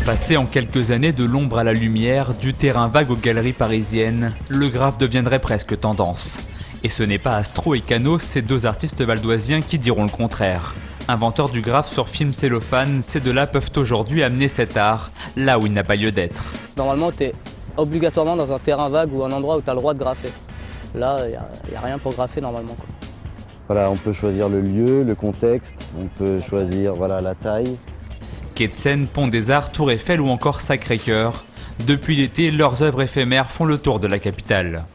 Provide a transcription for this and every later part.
Passer en quelques années de l'ombre à la lumière, du terrain vague aux galeries parisiennes, le graphe deviendrait presque tendance. Et ce n'est pas Astro et Cano, ces deux artistes valdoisiens qui diront le contraire. Inventeurs du graphe sur film cellophane, ces deux-là peuvent aujourd'hui amener cet art là où il n'a pas lieu d'être. Normalement, tu es obligatoirement dans un terrain vague ou un endroit où tu as le droit de graffer. Là, il n'y a rien pour graffer normalement, quoi. Voilà, on peut choisir le lieu, le contexte, on peut choisir la taille. Quai de Seine, Pont des Arts, Tour Eiffel ou encore Sacré-Cœur. Depuis l'été, leurs œuvres éphémères font le tour de la capitale.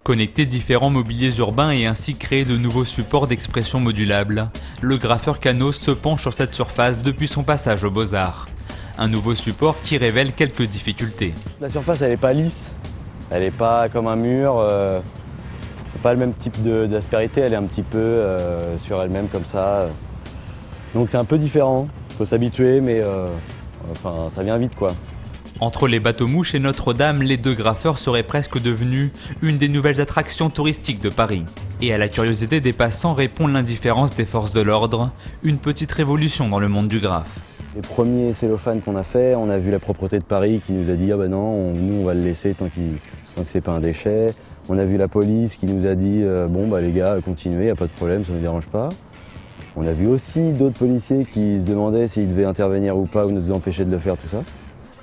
Connecter différents mobiliers urbains et ainsi créer de nouveaux supports d'expression modulables, le graffeur Cano se penche sur cette surface depuis son passage aux Beaux-Arts. Un nouveau support qui révèle quelques difficultés. La surface, elle n'est pas lisse, elle n'est pas comme un mur, c'est pas le même type d'aspérité, elle est un petit peu sur elle-même comme ça. Donc c'est un peu différent, il faut s'habituer, mais ça vient vite quoi. Entre les bateaux-mouches et Notre-Dame, les deux graffeurs seraient presque devenus une des nouvelles attractions touristiques de Paris. Et à la curiosité des passants répond l'indifférence des forces de l'ordre, une petite révolution dans le monde du graphe. Les premiers cellophanes qu'on a fait, on a vu la propreté de Paris qui nous a dit « Ah ben non, nous on va le laisser tant que c'est pas un déchet ». On a vu la police qui nous a dit « Bon bah les gars, continuez, y a pas de problème, ça ne nous dérange pas ». On a vu aussi d'autres policiers qui se demandaient s'ils devaient intervenir ou pas ou nous empêcher de le faire, tout ça.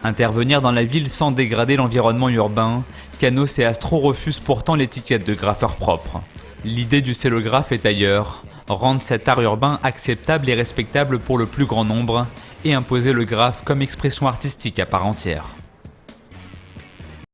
Intervenir dans la ville sans dégrader l'environnement urbain, Cano et Astro refusent pourtant l'étiquette de graffeur propre. L'idée du cellographe est ailleurs, rendre cet art urbain acceptable et respectable pour le plus grand nombre et imposer le graphe comme expression artistique à part entière.